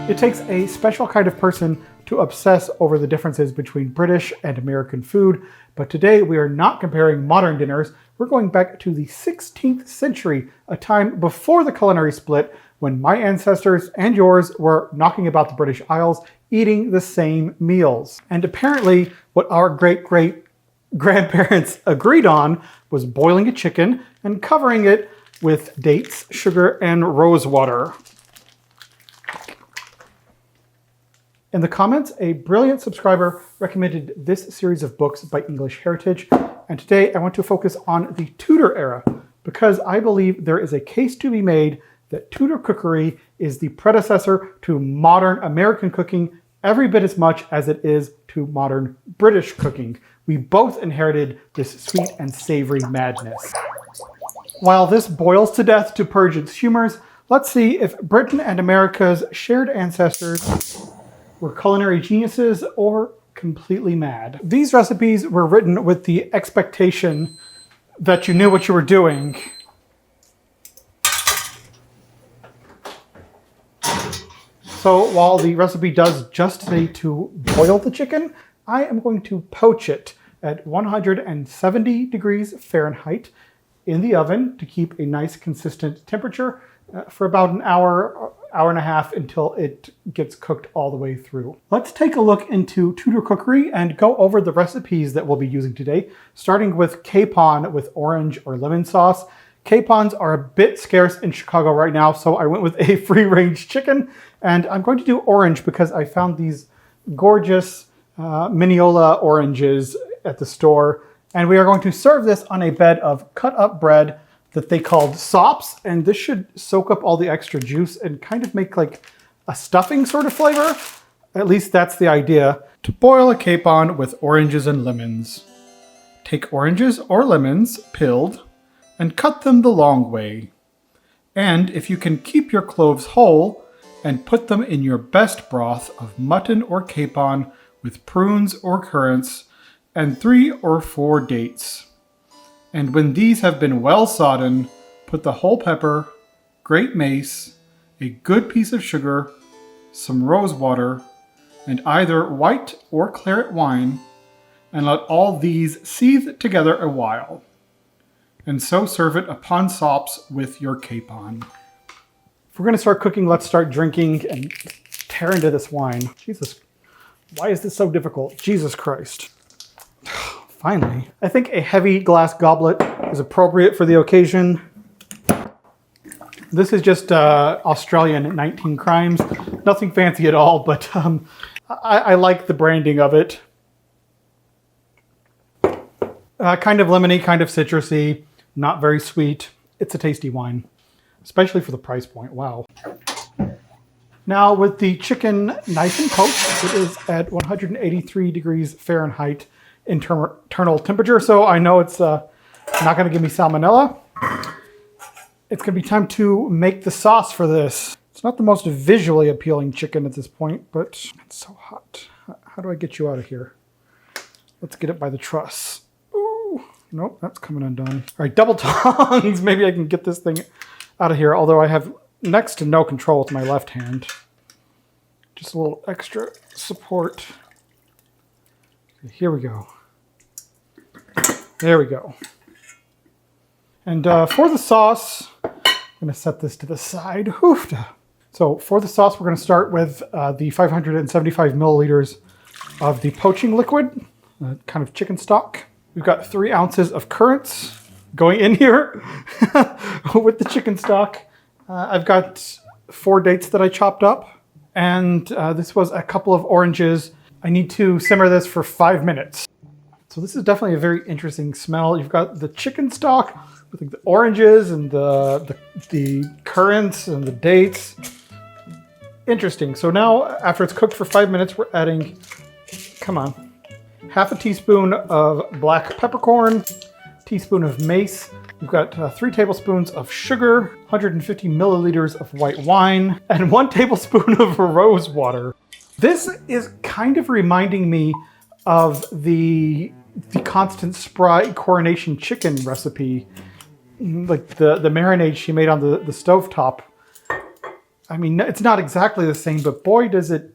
It takes a special kind of person to obsess over the differences between British and American food, but today we are not comparing modern dinners. We're going back to the 16th century, a time before the culinary split, when my ancestors and yours were knocking about the British Isles, eating the same meals. And apparently, what our great-great-grandparents agreed on was boiling a chicken and covering it with dates, sugar, and rosewater. In the comments, a brilliant subscriber recommended this series of books by English Heritage, and today I want to focus on the Tudor era because I believe there is a case to be made that Tudor cookery is the predecessor to modern American cooking every bit as much as it is to modern British cooking. We both inherited this sweet and savory madness. While this boils to death to purge its humors, let's see if Britain and America's shared ancestors were culinary geniuses or completely mad. These recipes were written with the expectation that you knew what you were doing. So while the recipe does just say to boil the chicken, I am going to poach it at 170 degrees Fahrenheit in the oven to keep a nice consistent temperature for about an hour, hour and a half until it gets cooked all the way through. Let's take a look into Tudor cookery and go over the recipes that we'll be using today, starting with capon with orange or lemon sauce. Capons are a bit scarce in Chicago right now, so I went with a free-range chicken, and I'm going to do orange because I found these gorgeous Mineola oranges at the store, and we are going to serve this on a bed of cut-up bread that they called sops, and this should soak up all the extra juice and kind of make like a stuffing sort of flavor. At least that's the idea. To boil a capon with oranges and lemons. Take oranges or lemons, peeled, and cut them the long way. And if you can keep your cloves whole, and put them in your best broth of mutton or capon with prunes or currants, and 3 or 4 dates. And when these have been well sodden, put the whole pepper, grate mace, a good piece of sugar, some rosewater, and either white or claret wine, and let all these seethe together a while. And so serve it upon sops with your capon. If we're going to start cooking, let's start drinking and tear into this wine. Jesus, why is this so difficult? Jesus Christ. Finally. I think a heavy glass goblet is appropriate for the occasion. This is just Australian 19 Crimes. Nothing fancy at all, but I like the branding of it. Kind of lemony, kind of citrusy, not very sweet. It's a tasty wine, especially for the price point. Wow. Now with the chicken nice and poached, it is at 183 degrees Fahrenheit internal temperature, so I know it's not going to give me salmonella. It's going to be time to make the sauce for this. It's not the most visually appealing chicken at this point, but it's so hot. How do I get you out of here? Let's get it by the truss. Ooh, nope, that's coming undone. All right, double tongs. Maybe I can get this thing out of here, although I have next to no control with my left hand. Just a little extra support. Here we go. There we go. And for the sauce, I'm going to set this to the side. Oofta. So for the sauce, we're going to start with the 575 milliliters of the poaching liquid, kind of chicken stock. We've got 3 ounces of currants going in here with the chicken stock. I've got 4 dates that I chopped up, and this was a couple of oranges. I need to simmer this for 5 minutes. So this is definitely a very interesting smell. You've got the chicken stock with like the oranges and the currants and the dates. Interesting. So now after it's cooked for 5 minutes, we're adding, come on, half a teaspoon of black peppercorn, teaspoon of mace. We've got 3 tablespoons of sugar, 150 milliliters of white wine, and 1 tablespoon of rose water. This is kind of reminding me of the Constant Spry Coronation Chicken recipe, like the marinade she made on the stovetop. I mean, it's not exactly the same, but boy, is it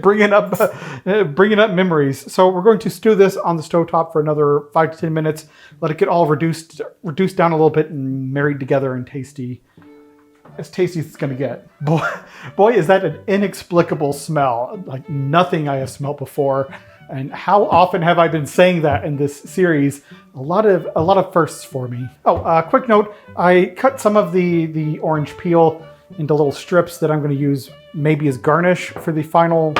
bringing up memories. So we're going to stew this on the stovetop for another 5 to 10 minutes. Let it get all reduced down a little bit and married together and tasty. As tasty as it's going to get. Boy, is that an inexplicable smell. Like nothing I have smelled before. And how often have I been saying that in this series? A lot of firsts for me. Oh, quick note. I cut some of the orange peel into little strips that I'm going to use maybe as garnish for the final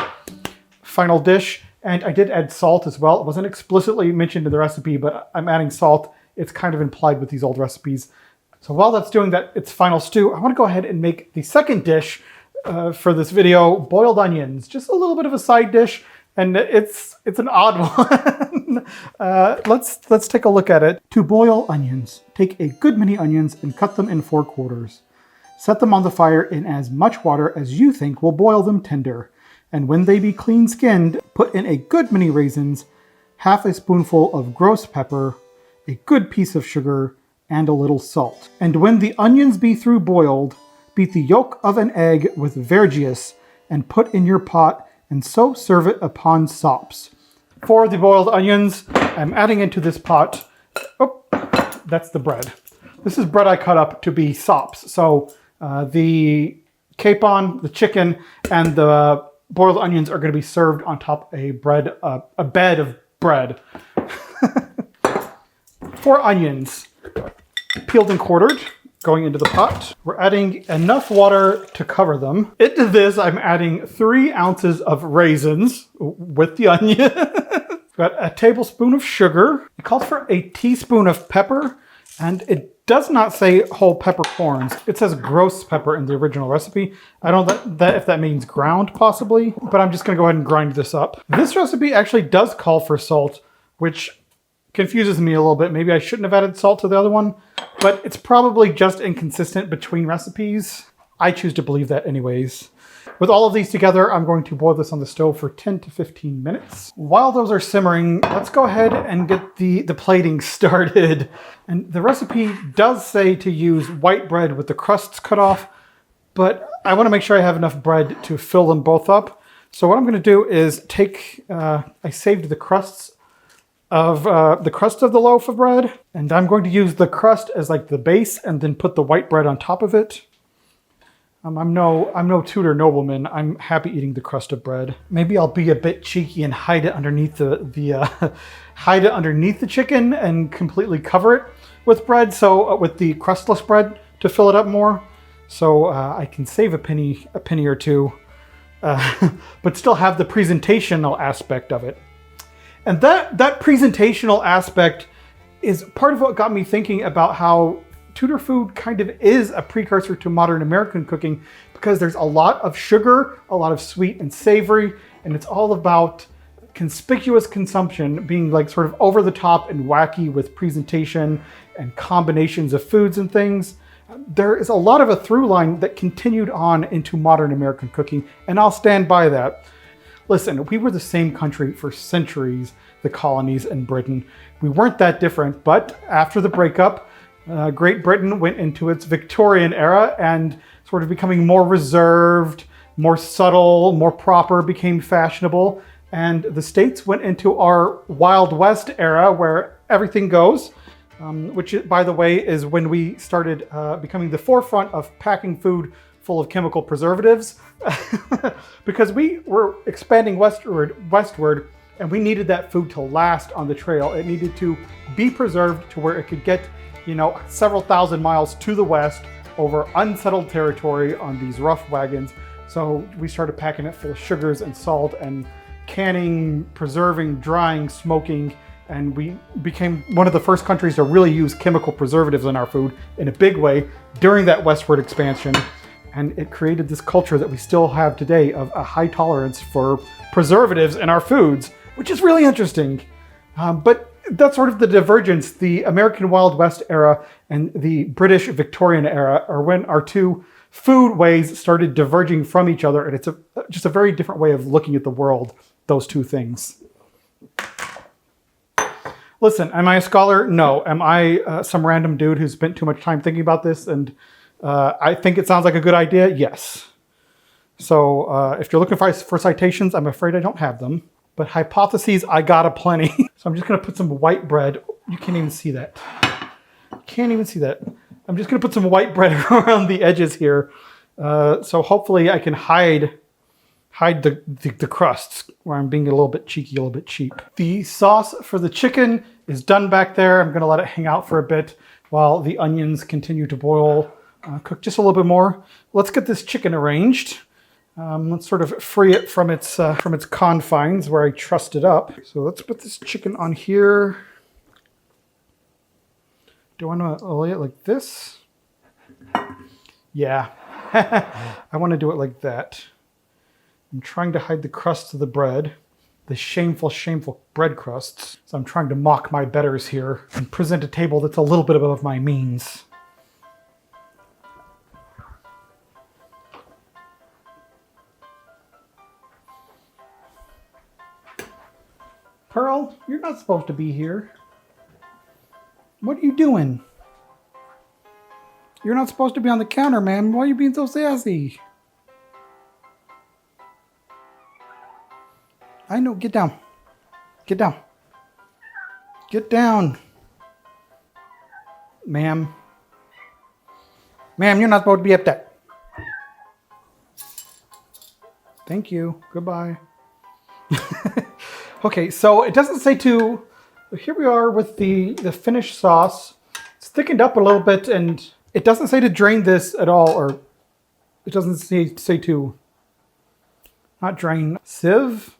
dish. And I did add salt as well. It wasn't explicitly mentioned in the recipe, but I'm adding salt. It's kind of implied with these old recipes. So while that's doing its final stew, I want to go ahead and make the second dish for this video, boiled onions. Just a little bit of a side dish, and it's an odd one. Let's take a look at it. To boil onions, take a good many onions and cut them in 4 quarters. Set them on the fire in as much water as you think will boil them tender. And when they be clean skinned, put in a good many raisins, half a spoonful of gross pepper, a good piece of sugar, and a little salt. And when the onions be through boiled, beat the yolk of an egg with verjuice and put in your pot, and so serve it upon sops. For the boiled onions, I'm adding into this pot, that's the bread. This is bread I cut up to be sops. So the capon, the chicken, and the boiled onions are going to be served on top of a bed of bread. 4 onions, peeled and quartered, going into the pot. We're adding enough water to cover them. Into this, I'm adding 3 ounces of raisins with the onion. Got a tablespoon of sugar. It calls for a teaspoon of pepper, and it does not say whole peppercorns. It says gross pepper in the original recipe. I don't know if that means ground, possibly, but I'm just gonna go ahead and grind this up. This recipe actually does call for salt, which confuses me a little bit. Maybe I shouldn't have added salt to the other one, but it's probably just inconsistent between recipes. I choose to believe that anyways. With all of these together, I'm going to boil this on the stove for 10 to 15 minutes. While those are simmering, let's go ahead and get the plating started. And the recipe does say to use white bread with the crusts cut off, but I want to make sure I have enough bread to fill them both up. So what I'm going to do is take, I saved the crusts of the loaf of bread, and I'm going to use the crust as like the base and then put the white bread on top of it. I'm no Tudor nobleman. I'm happy eating the crust of bread. Maybe I'll be a bit cheeky and hide it underneath hide it underneath the chicken and completely cover it with bread. So with the crustless bread to fill it up more, so I can save a penny or two, but still have the presentational aspect of it. And that presentational aspect is part of what got me thinking about how Tudor food kind of is a precursor to modern American cooking, because there's a lot of sugar, a lot of sweet and savory, and it's all about conspicuous consumption being like sort of over the top and wacky with presentation and combinations of foods and things. There is a lot of a through line that continued on into modern American cooking, and I'll stand by that. Listen, we were the same country for centuries, the colonies and Britain. We weren't that different, but after the breakup, Great Britain went into its Victorian era and sort of becoming more reserved, more subtle, more proper, became fashionable. And the States went into our Wild West era where everything goes, which, by the way, is when we started becoming the forefront of packing food full of chemical preservatives. Because we were expanding westward, and we needed that food to last on the trail. It needed to be preserved to where it could get, several thousand miles to the west over unsettled territory on these rough wagons. So we started packing it full of sugars and salt and canning, preserving, drying, smoking, and we became one of the first countries to really use chemical preservatives in our food in a big way during that westward expansion. And it created this culture that we still have today of a high tolerance for preservatives in our foods, which is really interesting. But that's sort of the divergence. The American Wild West era and the British Victorian era are when our two food ways started diverging from each other. And it's just a very different way of looking at the world, those two things. Listen, am I a scholar? No. Am I some random dude who spent too much time thinking about this and I think it sounds like a good idea, yes. So if you're looking for citations, I'm afraid I don't have them. But hypotheses, I got a plenty. So I'm just gonna put some white bread. You can't even see that. Can't even see that. I'm just gonna put some white bread around the edges here. So hopefully I can hide the crusts where I'm being a little bit cheeky, a little bit cheap. The sauce for the chicken is done back there. I'm gonna let it hang out for a bit while the onions continue to boil, cook just a little bit more. Let's get this chicken arranged. Let's sort of free it from its confines where I trussed it up. So let's put this chicken on here. Do I want to lay it like this? Yeah, I want to do it like that. I'm trying to hide the crusts of the bread, the shameful, shameful bread crusts. So I'm trying to mock my betters here and present a table that's a little bit above my means. Pearl, you're not supposed to be here. What are you doing? You're not supposed to be on the counter, man. Why are you being so sassy? I know, get down. Get down. Get down. Ma'am. Ma'am, you're not supposed to be up there. Thank you. Goodbye. Okay, so it doesn't say to... Here we are with the finished sauce. It's thickened up a little bit, and it doesn't say to drain this at all, or it doesn't say to... Not drain. Sieve?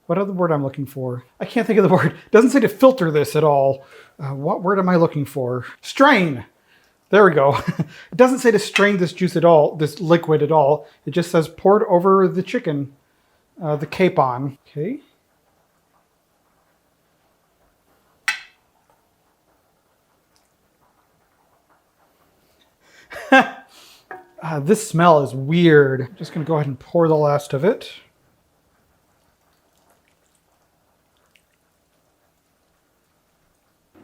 What other word I'm looking for? I can't think of the word. It doesn't say to filter this at all. What word am I looking for? Strain! There we go. It doesn't say to strain this juice at all, this liquid at all. It just says poured over the chicken, the capon. Okay. This smell is weird. I'm just going to go ahead and pour the last of it.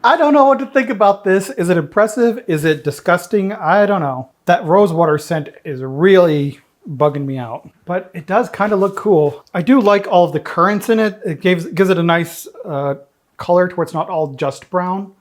I don't know what to think about this. Is it impressive? Is it disgusting? I don't know. That rosewater scent is really bugging me out, but it does kind of look cool. I do like all of the currants in it. It gives it a nice color to where it's not all just brown,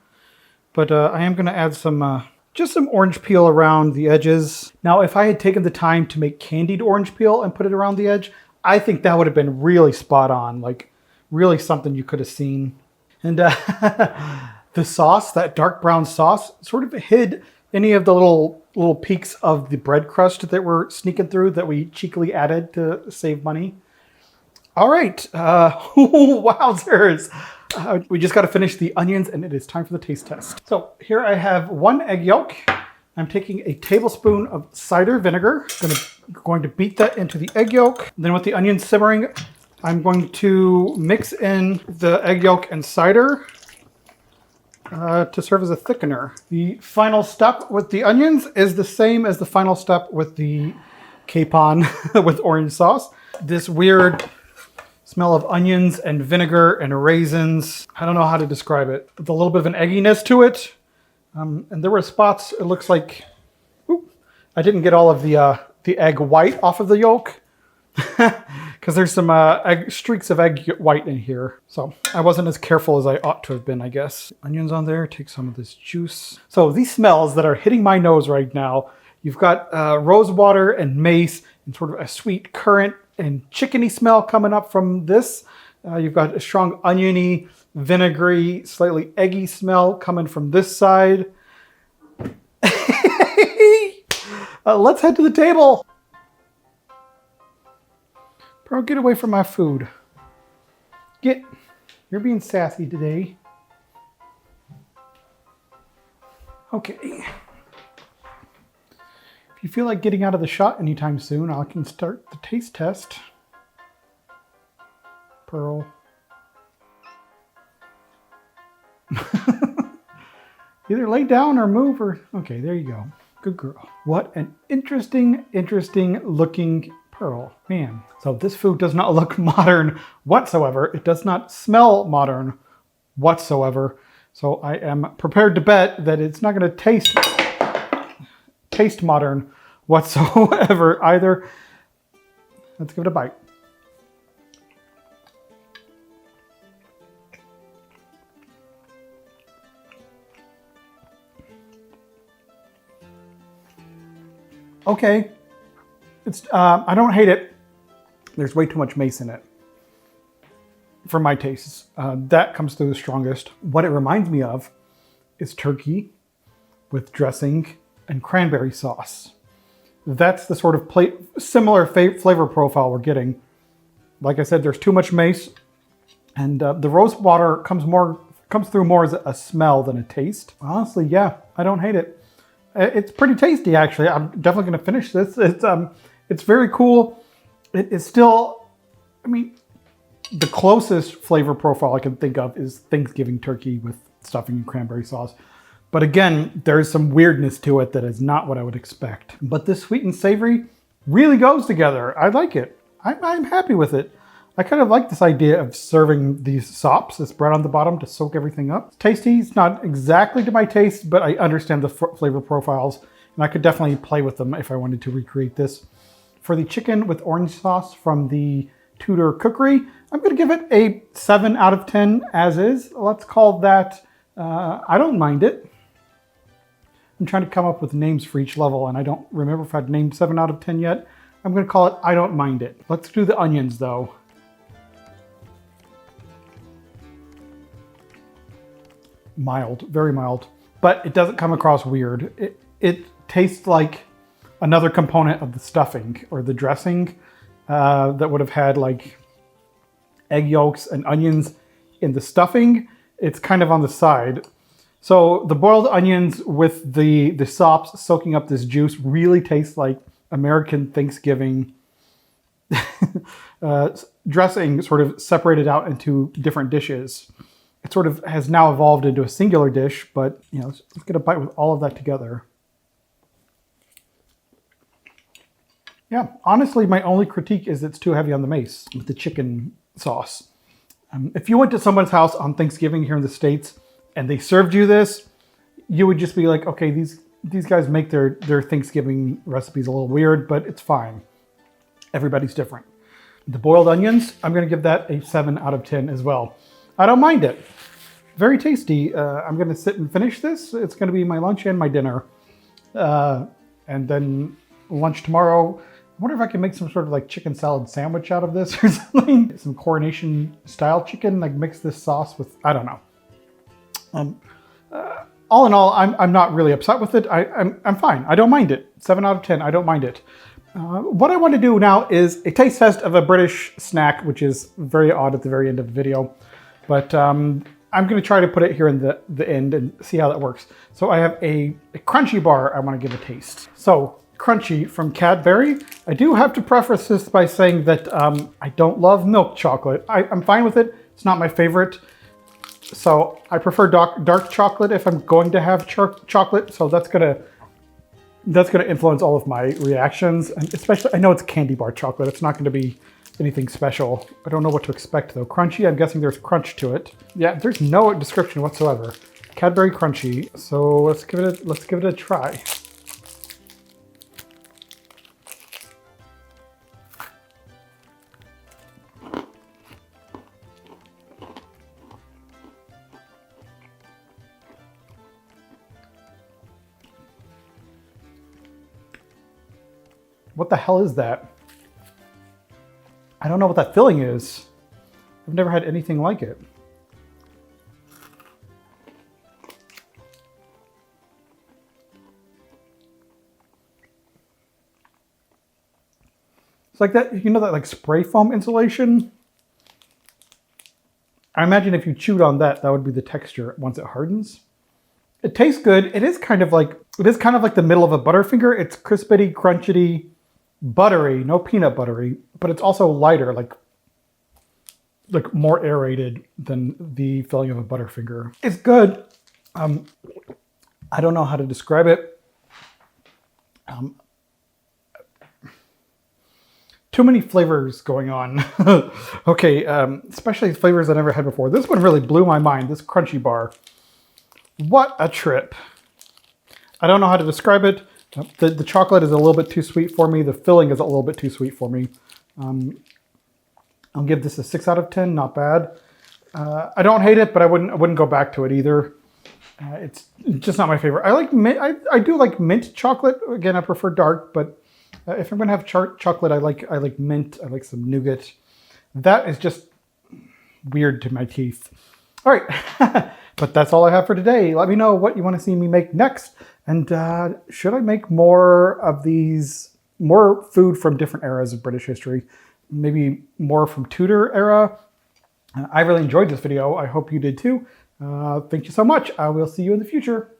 but I am going to add some just some orange peel around the edges. Now, if I had taken the time to make candied orange peel and put it around the edge, I think that would have been really spot on, like really something you could have seen. And the sauce, that dark brown sauce, sort of hid any of the little peaks of the bread crust that were sneaking through that we cheekily added to save money. All right, wowzers. We just got to finish the onions and it is time for the taste test. So here I have 1 egg yolk. I'm taking a tablespoon of cider vinegar. Going to beat that into the egg yolk. Then with the onions simmering, I'm going to mix in the egg yolk and cider to serve as a thickener. The final step with the onions is the same as the final step with the capon with orange sauce. This weird smell of onions and vinegar and raisins. I don't know how to describe it. With a little bit of an egginess to it. And there were spots, it looks like, I didn't get all of the egg white off of the yolk. Because there's some streaks of egg white in here. So I wasn't as careful as I ought to have been, I guess. Onions on there, take some of this juice. So these smells that are hitting my nose right now, you've got rosewater and mace and sort of a sweet currant and chickeny smell coming up from this. You've got a strong oniony, vinegary, slightly eggy smell coming from this side. Let's head to the table. Bro, get away from my food. You're being sassy today. Okay. If you feel like getting out of the shot anytime soon, I can start the taste test. Pearl. Either lay down or move or... Okay, there you go. Good girl. What an interesting looking Pearl. Man. So this food does not look modern whatsoever. It does not smell modern whatsoever. So I am prepared to bet that it's not going to taste taste modern whatsoever either. Let's give it a bite. Okay, it's I don't hate it. There's way too much mace in it for my tastes. That comes through the strongest. What it reminds me of is turkey with dressing and cranberry sauce. That's the sort of similar flavor profile we're getting. Like I said, there's too much mace, and the Rosewater comes through more as a smell than a taste. Honestly, yeah, I don't hate it. It's pretty tasty, actually. I'm definitely going to finish this. It's very cool. It is still, I mean, the closest flavor profile I can think of is Thanksgiving turkey with stuffing and cranberry sauce. But again, there's some weirdness to it that is not what I would expect. But this sweet and savory really goes together. I like it. I'm happy with it. I kind of like this idea of serving these sops, this bread on the bottom, to soak everything up. It's tasty. It's not exactly to my taste, but I understand the flavor profiles, and I could definitely play with them if I wanted to recreate this. For the chicken with orange sauce from the Tudor Cookery, I'm going to give it a 7 out of 10 as is. Let's call that, I don't mind it. I'm trying to come up with names for each level, and I don't remember if I've named 7 out of 10 yet. I'm going to call it I don't mind it. Let's do the onions, though. Mild, very mild, but it doesn't come across weird. It tastes like another component of the stuffing or the dressing that would have had like egg yolks and onions in the stuffing. It's kind of on the side. So the boiled onions with the sops soaking up this juice really tastes like American Thanksgiving dressing sort of separated out into different dishes. It sort of has now evolved into a singular dish, but you know, let's get a bite with all of that together. Yeah, honestly, my only critique is it's too heavy on the mace with the chicken sauce. If you went to someone's house on Thanksgiving here in the States and they served you this, you would just be like, okay, these guys make their Thanksgiving recipes a little weird, but it's fine. Everybody's different. The boiled onions, I'm going to give that a 7 out of 10 as well. I don't mind it. Very tasty. I'm going to sit and finish this. It's going to be my lunch and my dinner. And then lunch tomorrow. I wonder if I can make some sort of like chicken salad sandwich out of this or something. Some coronation style chicken, like mix this sauce with, I don't know. All in all, I'm not really upset with it. I'm fine. I don't mind it. 7 out of 10. I don't mind it. What I want to do now is a taste test of a British snack, which is very odd at the very end of the video. But I'm going to try to put it here in the end and see how that works. So I have a Crunchie bar I want to give a taste. So Crunchie from Cadbury. I do have to preface this by saying that I don't love milk chocolate. I'm fine with it. It's not my favorite. So I prefer dark chocolate if I'm going to have chocolate. So that's gonna influence all of my reactions. And especially, I know it's candy bar chocolate. It's not going to be anything special. I don't know what to expect though. Crunchie, I'm guessing there's crunch to it. Yeah, there's no description whatsoever. Cadbury Crunchie. So let's give it a try. What the hell is that? I don't know what that filling is. I've never had anything like it. It's like that, you know, that like spray foam insulation? I imagine if you chewed on that, that would be the texture once it hardens. It tastes good. It is kind of like the middle of a Butterfinger. It's crispity, crunchity, buttery, no peanut buttery, but it's also lighter, like more aerated than the filling of a Butterfinger. It's good. I don't know how to describe it. Too many flavors going on. Okay, especially flavors I never had before. This one really blew my mind, this Crunchie bar. What a trip. I don't know how to describe it. The chocolate is a little bit too sweet for me. The filling is a little bit too sweet for me. I'll give this a 6 out of 10. Not bad. I don't hate it, but I wouldn't go back to it either. It's just not my favorite. I like mint. I do like mint chocolate. Again, I prefer dark, but if I'm gonna have chocolate, I like mint. I like some nougat. That is just weird to my teeth. All right, but that's all I have for today. Let me know what you want to see me make next, and should I make more of these, more food from different eras of British history, maybe more from Tudor era. I really enjoyed this video. I hope you did too. Thank you so much. I will see you in the future.